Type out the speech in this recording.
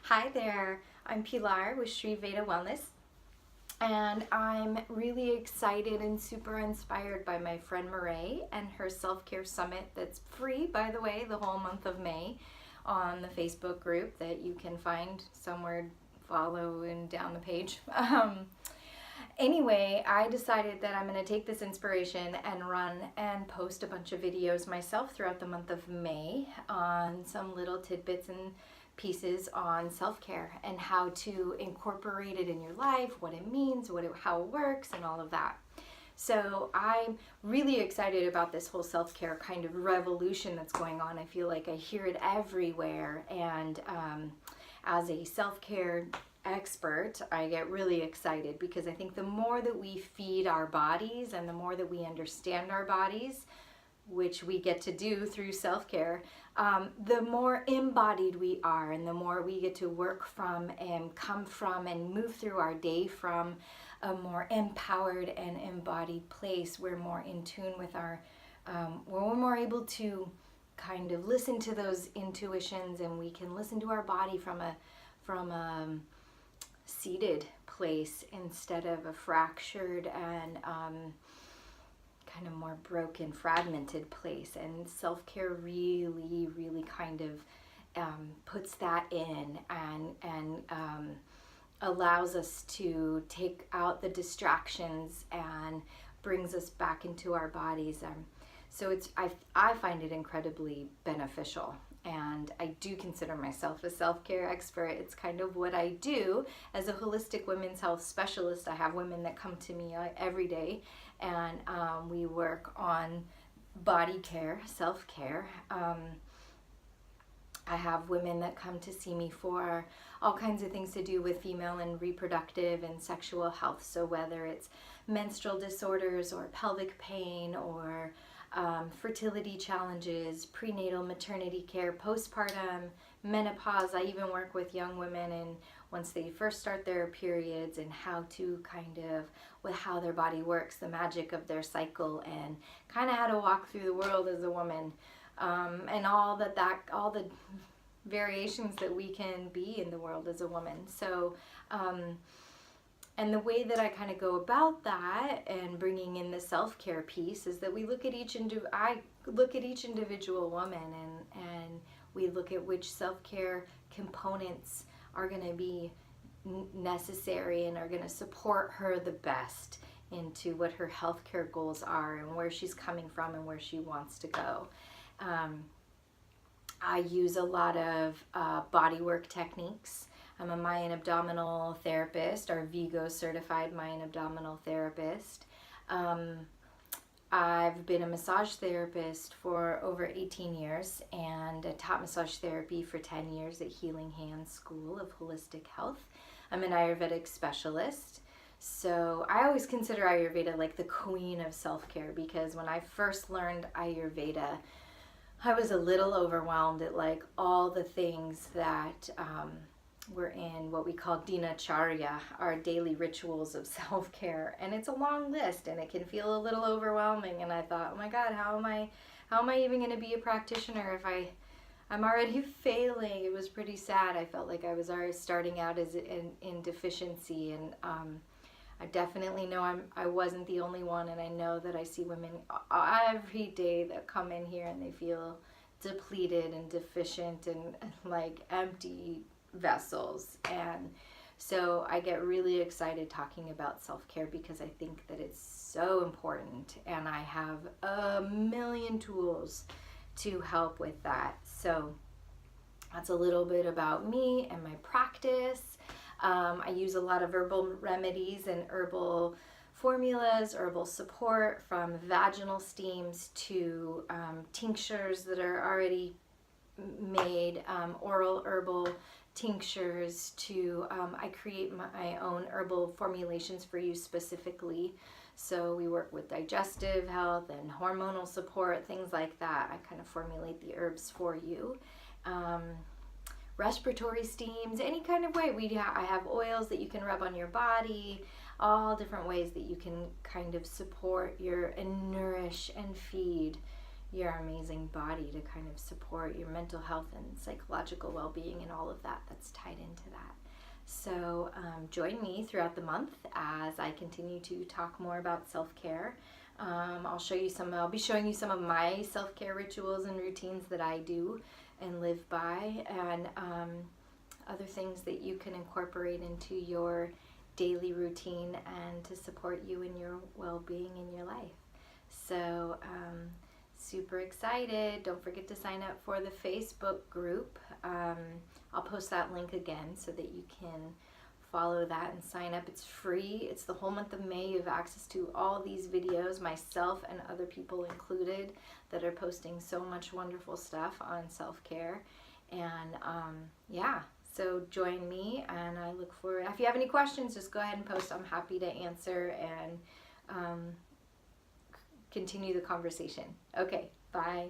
Hi there, I'm Pilar with Sri Veda Wellness, and I'm really excited and super inspired by my friend Marae and her self-care summit that's free, by the way, the whole month of May on the Facebook group that you can find somewhere, follow and down the page. Anyway, I decided that I'm going to take this inspiration and run and post a bunch of videos myself throughout the month of May on some little tidbits and pieces on self-care and how to incorporate it in your life, what it means, how it works, and all of that. So I'm really excited about this whole self-care kind of revolution that's going on. I feel like I hear it everywhere, and as a self-care expert, I get really excited because I think the more that we feed our bodies and the more that we understand our bodies, which we get to do through self-care, the more embodied we are and the more we get to work from and come from and move through our day from a more empowered and embodied place. We're more in tune with our, we're more able to kind of listen to those intuitions, and we can listen to our body from a seated place instead of a fractured and kind of more broken, fragmented place. And self-care really kind of puts that in and allows us to take out the distractions and brings us back into our bodies. So I find it incredibly beneficial. And I do consider myself a self-care expert. It's kind of what I do as a holistic women's health specialist. I have women that come to me every day, and we work on body care, self-care. I have women that come to see me for all kinds of things to do with female and reproductive and sexual health. So whether it's menstrual disorders or pelvic pain or fertility challenges, prenatal maternity care, postpartum, menopause. I even work with young women, and once they first start their periods and how to kind of, with how their body works, the magic of their cycle, and kind of how to walk through the world as a woman, and all the variations that we can be in the world as a woman. So and the way that I kind of go about that and bringing in the self-care piece is that we look at I look at each individual woman, and we look at which self-care components are going to be necessary and are going to support her the best into what her healthcare goals are and where she's coming from and where she wants to go. I use a lot of bodywork techniques. I'm a Mayan abdominal therapist, or Vigo certified Mayan abdominal therapist. I've been a massage therapist for over 18 years, and I taught massage therapy for 10 years at Healing Hands School of Holistic Health. I'm an Ayurvedic specialist. So I always consider Ayurveda like the queen of self-care, because when I first learned Ayurveda, I was a little overwhelmed at like all the things that we're in what we call dinacharya, our daily rituals of self-care, and it's a long list and it can feel a little overwhelming. And I thought, oh my God, how am I even going to be a practitioner if I'm already failing? It was pretty sad. I felt like I was already starting out as in deficiency, and I definitely know I wasn't the only one, and I know that I see women every day that come in here and they feel depleted and deficient and like empty vessels. And so I get really excited talking about self-care because I think that it's so important, and I have a million tools to help with that. So that's a little bit about me and my practice. I use a lot of herbal remedies and herbal formulas, herbal support, from vaginal steams to tinctures that are already made, oral herbal tinctures to I create my own herbal formulations for you specifically. So we work with digestive health and hormonal support, things like that. I kind of formulate the herbs for you. Respiratory steams, any kind of way. I have oils that you can rub on your body, all different ways that you can kind of support and nourish and feed your amazing body to kind of support your mental health and psychological well-being and all of that that's tied into that. So join me throughout the month as I continue to talk more about self-care. I'll be showing you some of my self-care rituals and routines that I do and live by, and other things that you can incorporate into your daily routine and to support you in your well-being in your life. So super excited. Don't forget to sign up for the Facebook group. I'll post that link again so that you can follow that and sign up. It's free. It's the whole month of May. You have access to all these videos, myself and other people included, that are posting so much wonderful stuff on self-care. And yeah, so join me, and I look forward. If you have any questions, just go ahead and post. I'm happy to answer and continue the conversation. Okay, bye.